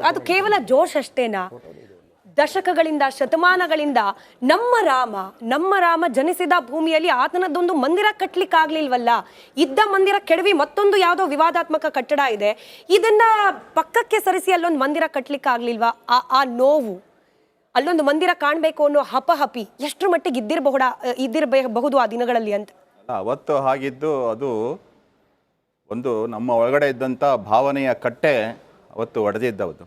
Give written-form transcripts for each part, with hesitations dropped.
ಅದು ಕೇವಲ ಜೋಶ್ ಅಷ್ಟೇನಾ? ದಶಕಗಳಿಂದ ಶತಮಾನಗಳಿಂದ ನಮ್ಮ ರಾಮ ಜನಿಸಿದ ಭೂಮಿಯಲ್ಲಿ ಆತನದ್ದೊಂದು ಮಂದಿರ ಕಟ್ಲಿಕ್ಕಾಗ್ಲಿಲ್ವಲ್ಲ. ಇದ್ದ ಮಂದಿರ ಕೆಡವಿ ಮತ್ತೊಂದು ಯಾವುದೋ ವಿವಾದಾತ್ಮಕ ಕಟ್ಟಡ ಇದೆ, ಇದನ್ನ ಪಕ್ಕಕ್ಕೆ ಸರಿಸಿ ಅಲ್ಲೊಂದು ಮಂದಿರ ಕಟ್ಲಿಕ್ಕಾಗ್ಲಿಲ್ವಾ? ಆ ನೋವು, ಅಲ್ಲೊಂದು ಮಂದಿರ ಕಾಣಬೇಕು ಅನ್ನೋ ಹಪಹಪಿ ಎಷ್ಟರ ಮಟ್ಟಿಗೆ ಇದ್ದಿರಬಹುದು ಆ ದಿನಗಳಲ್ಲಿ ಅಂತ. ಅವತ್ತು ಹಾಗಿದ್ದು ಅದು ಒಂದು ನಮ್ಮ ಒಳಗಡೆ ಇದ್ದಂಥ ಭಾವನೆಯ ಕಟ್ಟೆ ಅವತ್ತು ಒಡೆದಿದ್ದವುದು.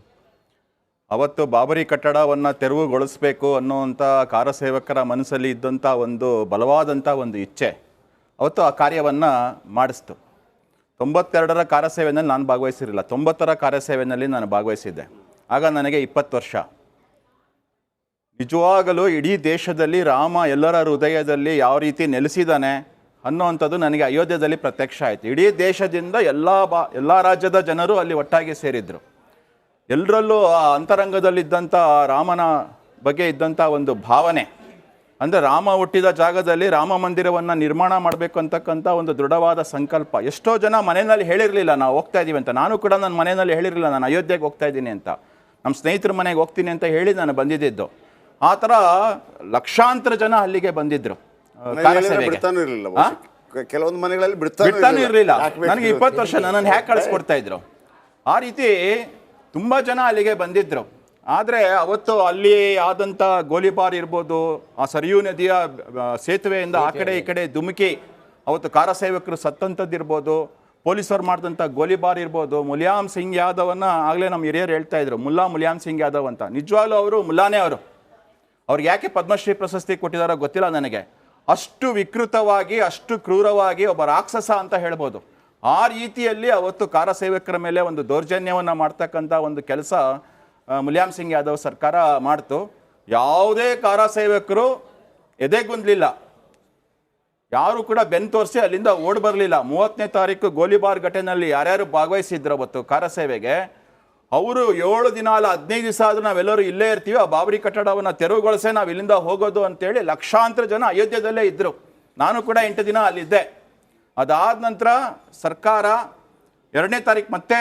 ಅವತ್ತು ಬಾಬರಿ ಕಟ್ಟಡವನ್ನು ತೆರವುಗೊಳಿಸಬೇಕು ಅನ್ನುವಂಥ ಕಾರಸೇವಕರ ಮನಸ್ಸಲ್ಲಿ ಇದ್ದಂಥ ಒಂದು ಬಲವಾದಂಥ ಒಂದು ಇಚ್ಛೆ ಅವತ್ತು ಆ ಕಾರ್ಯವನ್ನು ಮಾಡಿಸ್ತು. 92ರ ಕಾರ್ಯಸೇವೆಯಲ್ಲಿ ನಾನು ಭಾಗವಹಿಸಿರಲಿಲ್ಲ, 90ರ ಕಾರ್ಯಸೇವೆಯಲ್ಲಿ ನಾನು ಭಾಗವಹಿಸಿದ್ದೆ. ಆಗ ನನಗೆ 20 ವರ್ಷ. ನಿಜವಾಗಲೂ ಇಡೀ ದೇಶದಲ್ಲಿ ರಾಮ ಎಲ್ಲರ ಹೃದಯದಲ್ಲಿ ಯಾವ ರೀತಿ ನೆಲೆಸಿದ್ದಾನೆ ಅನ್ನೋವಂಥದ್ದು ನನಗೆ ಅಯೋಧ್ಯೆಯಲ್ಲಿ ಪ್ರತ್ಯಕ್ಷ ಆಯಿತು. ಇಡೀ ದೇಶದಿಂದ ಎಲ್ಲ ರಾಜ್ಯದ ಜನರು ಅಲ್ಲಿ ಒಟ್ಟಾಗಿ ಸೇರಿದ್ರು. ಎಲ್ಲರಲ್ಲೂ ಆ ಅಂತರಂಗದಲ್ಲಿದ್ದಂಥ ರಾಮನ ಬಗ್ಗೆ ಇದ್ದಂಥ ಒಂದು ಭಾವನೆ, ಅಂದರೆ ರಾಮ ಹುಟ್ಟಿದ ಜಾಗದಲ್ಲಿ ರಾಮ ಮಂದಿರವನ್ನು ನಿರ್ಮಾಣ ಮಾಡಬೇಕು ಅಂತಕ್ಕಂಥ ಒಂದು ದೃಢವಾದ ಸಂಕಲ್ಪ. ಎಷ್ಟೋ ಜನ ಮನೆಯಲ್ಲಿ ಹೇಳಿರಲಿಲ್ಲ ನಾವು ಹೋಗ್ತಾ ಇದ್ದೀವಿ ಅಂತ. ನಾನು ಕೂಡ ನನ್ನ ಮನೆಯಲ್ಲಿ ಹೇಳಿರಲಿಲ್ಲ ನಾನು ಅಯೋಧ್ಯೆಗೆ ಹೋಗ್ತಾ ಇದ್ದೀನಿ ಅಂತ. ನಮ್ಮ ಸ್ನೇಹಿತರ ಮನೆಗೆ ಹೋಗ್ತೀನಿ ಅಂತ ಹೇಳಿ ನಾನು ಬಂದಿದ್ದು. ಆ ಥರ ಲಕ್ಷಾಂತರ ಜನ ಅಲ್ಲಿಗೆ ಬಂದಿದ್ದರು. ಕೆಲವೊಂದು ಮನೆಗಳಲ್ಲಿ ಬಿಡ್ತಾನೂ ಇರಲಿಲ್ಲ. ನನಗೆ 20 ವರ್ಷ, ನನ್ನನ್ನು ಹ್ಯಾಕ್ ಕಳಿಸ್ಕೊಡ್ತಾ ಇದ್ರು. ಆ ರೀತಿ ತುಂಬ ಜನ ಅಲ್ಲಿಗೆ ಬಂದಿದ್ದರು. ಆದರೆ ಅವತ್ತು ಅಲ್ಲಿ ಆದಂಥ ಗೋಲಿಬಾರ್ ಇರ್ಬೋದು, ಆ ಸರಿಯೂ ನದಿಯ ಸೇತುವೆಯಿಂದ ಆ ಕಡೆ ಈ ಕಡೆ ಧುಮುಕಿ ಅವತ್ತು ಕಾರಸೇವಕರು ಸತ್ತಂಥದ್ದಿರ್ಬೋದು, ಪೊಲೀಸರು ಮಾಡಿದಂಥ ಗೋಲಿಬಾರ್ ಇರ್ಬೋದು. ಮುಲಾಯಂ ಸಿಂಗ್ ಯಾದವನ್ನ ಆಗಲೇ ನಮ್ಮ ಹಿರಿಯರು ಹೇಳ್ತಾ ಇದ್ರು, ಮುಲಾಯಂ ಸಿಂಗ್ ಯಾದವ್ ಅಂತ. ನಿಜವಾಗ್ಲೂ ಅವರು ಮುಲ್ಲಾನೇ. ಅವ್ರಿಗೆ ಯಾಕೆ ಪದ್ಮಶ್ರೀ ಪ್ರಶಸ್ತಿ ಕೊಟ್ಟಿದ್ದಾರೋ ಗೊತ್ತಿಲ್ಲ ನನಗೆ. ಅಷ್ಟು ವಿಕೃತವಾಗಿ, ಅಷ್ಟು ಕ್ರೂರವಾಗಿ ಒಬ್ಬ ರಾಕ್ಷಸ ಅಂತ ಹೇಳ್ಬೋದು. ಆ ರೀತಿಯಲ್ಲಿ ಅವತ್ತು ಕಾರಸೇವಕರ ಮೇಲೆ ಒಂದು ದೌರ್ಜನ್ಯವನ್ನು ಮಾಡ್ತಕ್ಕಂಥ ಒಂದು ಕೆಲಸ ಮುಲಾಯಂ ಸಿಂಗ್ ಯಾದವ್ ಸರ್ಕಾರ ಮಾಡ್ತು. ಯಾವುದೇ ಕಾರಸೇವಕರು ಎದೆಗುಂದಲಿಲ್ಲ, ಯಾರು ಕೂಡ ಬೆನ್ನು ತೋರಿಸಿ ಅಲ್ಲಿಂದ ಓಡಿ ಬರಲಿಲ್ಲ. 30ನೇ ತಾರೀಕು ಗೋಲಿಬಾರ್ ಘಟನೆಯಲ್ಲಿ ಯಾರ್ಯಾರು ಭಾಗವಹಿಸಿದ್ರು ಅವತ್ತು ಕಾರಸೇವೆಗೆ, ಅವರು 7 ದಿನ ಅಲ್ಲ 15 ದಿವಸ ಆದರೂ ನಾವೆಲ್ಲರೂ ಇಲ್ಲೇ ಇರ್ತೀವಿ, ಆ ಬಾಬರಿ ಕಟ್ಟಡವನ್ನು ತೆರವುಗೊಳಿಸೇ ನಾವು ಇಲ್ಲಿಂದ ಹೋಗೋದು ಅಂತೇಳಿ ಲಕ್ಷಾಂತರ ಜನ ಅಯೋಧ್ಯೆಯಲ್ಲೇ ಇದ್ದರು. ನಾನು ಕೂಡ 8 ದಿನ ಅಲ್ಲಿದ್ದೆ. ಅದಾದ ನಂತರ ಸರ್ಕಾರ 2ನೇ ತಾರೀಕು ಮತ್ತೆ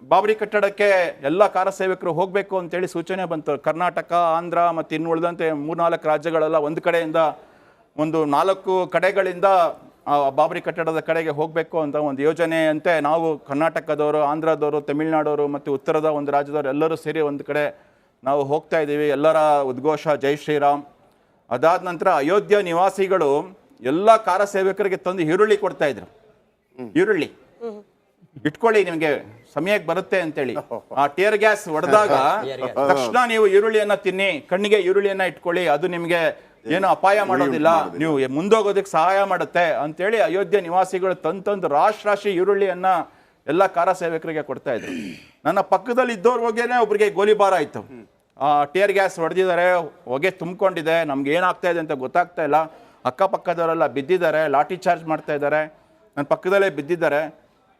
ಬಾಬರಿ ಕಟ್ಟಡಕ್ಕೆ ಎಲ್ಲ ಕಾರಸೇವಕರು ಹೋಗಬೇಕು ಅಂತೇಳಿ ಸೂಚನೆ ಬಂತು. ಕರ್ನಾಟಕ, ಆಂಧ್ರ ಮತ್ತು ಇನ್ನು ಉಳಿದಂತೆ 3-4 ರಾಜ್ಯಗಳೆಲ್ಲ ಒಂದು ಕಡೆಯಿಂದ ಒಂದು 4 ಕಡೆಗಳಿಂದ ಬಾಬರಿ ಕಟ್ಟಡದ ಕಡೆಗೆ ಹೋಗಬೇಕು ಅಂತ ಒಂದು ಯೋಜನೆಯಂತೆ ನಾವು ಕರ್ನಾಟಕದವರು, ಆಂಧ್ರದವರು, ತಮಿಳುನಾಡವರು ಮತ್ತು ಉತ್ತರದ ಒಂದು ರಾಜ್ಯದವರು ಎಲ್ಲರೂ ಸೇರಿ ಒಂದು ಕಡೆ ನಾವು ಹೋಗ್ತಾ ಇದ್ದೀವಿ. ಎಲ್ಲರ ಉದ್ಘೋಷ ಜೈ ಶ್ರೀರಾಮ್. ಅದಾದ ನಂತರ ಅಯೋಧ್ಯ ನಿವಾಸಿಗಳು ಎಲ್ಲ ಕಾರಸೇವಕರಿಗೆ ತಂದು ಈರುಳ್ಳಿ ಕೊಡ್ತಾ ಇದ್ರು. ಈರುಳ್ಳಿ ಇಟ್ಕೊಳ್ಳಿ, ನಿಮಗೆ ಸಮಯಕ್ಕೆ ಬರುತ್ತೆ ಅಂತೇಳಿ. ಆ ಟೇರ್ ಗ್ಯಾಸ್ ಹೊಡೆದಾಗ ತಕ್ಷಣ ನೀವು ಈರುಳ್ಳಿಯನ್ನ ತಿನ್ನಿ, ಕಣ್ಣಿಗೆ ಈರುಳ್ಳಿಯನ್ನ ಇಟ್ಕೊಳ್ಳಿ, ಅದು ನಿಮಗೆ ಏನು ಅಪಾಯ ಮಾಡೋದಿಲ್ಲ, ನೀವು ಮುಂದೋಗೋದಕ್ಕೆ ಸಹಾಯ ಮಾಡುತ್ತೆ ಅಂತೇಳಿ ಅಯೋಧ್ಯೆ ನಿವಾಸಿಗಳು ತಂದು ರಾಶಿ ಈರುಳ್ಳಿಯನ್ನ ಎಲ್ಲ ಕಾರಸೇವಕರಿಗೆ ಕೊಡ್ತಾ ಇದ್ರು. ನನ್ನ ಪಕ್ಕದಲ್ಲಿ ಇದ್ದವ್ರ ಹೋಗೇನೆ ಒಬ್ರಿಗೆ ಗೋಲಿಬಾರ್ ಆಯ್ತು. ಟೇರ್ ಗ್ಯಾಸ್ ಹೊಡೆದಿದ್ದಾರೆ, ಹೊಗೆ ತುಂಬಿಕೊಂಡಿದೆ, ನಮ್ಗೆ ಏನಾಗ್ತಾ ಇದೆ ಅಂತ ಗೊತ್ತಾಗ್ತಾ ಇಲ್ಲ. ಅಕ್ಕಪಕ್ಕದವರೆಲ್ಲ ಬಿದ್ದಿದ್ದಾರೆ, ಲಾಠಿ ಚಾರ್ಜ್ ಮಾಡ್ತಾ ಇದ್ದಾರೆ, ನನ್ನ ಪಕ್ಕದಲ್ಲೇ ಬಿದ್ದಿದ್ದಾರೆ.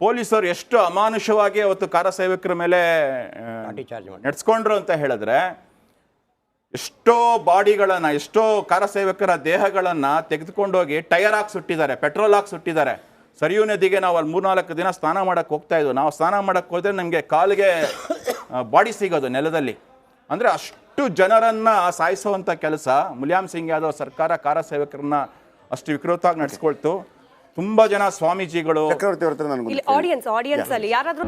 ಪೊಲೀಸರು ಎಷ್ಟು ಅಮಾನುಷವಾಗಿ ಅವತ್ತು ಕಾರಸೇವಕರ ಮೇಲೆ ನಡೆಸ್ಕೊಂಡ್ರು ಅಂತ ಹೇಳಿದ್ರೆ, ಎಷ್ಟೋ ಬಾಡಿಗಳನ್ನು, ಎಷ್ಟೋ ಕಾರಸೇವಕರ ದೇಹಗಳನ್ನು ತೆಗೆದುಕೊಂಡೋಗಿ ಟೈರ್ ಹಾಕಿ ಸುಟ್ಟಿದ್ದಾರೆ, ಪೆಟ್ರೋಲ್ ಹಾಕಿ ಸುಟ್ಟಿದ್ದಾರೆ. ಸರಿಯೂ ನದಿಗೆ ನಾವು ಅಲ್ಲಿ 3-4 ದಿನ ಸ್ನಾನ ಮಾಡೋಕ್ಕೆ ಹೋಗ್ತಾ ಇದ್ವು. ನಾವು ಸ್ನಾನ ಮಾಡೋಕ್ಕೆ ಹೋದರೆ ನಮಗೆ ಕಾಲಿಗೆ ಬಾಡಿ ಸಿಗೋದು ನೆಲದಲ್ಲಿ. ಅಂದರೆ ಅಷ್ಟು ಜನರನ್ನು ಸಾಯಿಸುವಂಥ ಕೆಲಸ ಮುಲಾಯಂ ಸಿಂಗ್ ಯಾದವ್ ಸರ್ಕಾರ ಕಾರಸೇವಕರನ್ನ ಅಷ್ಟು ವಿಕೃತವಾಗಿ ನಡೆಸ್ಕೊಳ್ತು. ತುಂಬ ಜನ ಸ್ವಾಮೀಜಿಗಳು ಆಡಿಯನ್ಸ್ ಅಲ್ಲಿ ಯಾರಾದ್ರೂ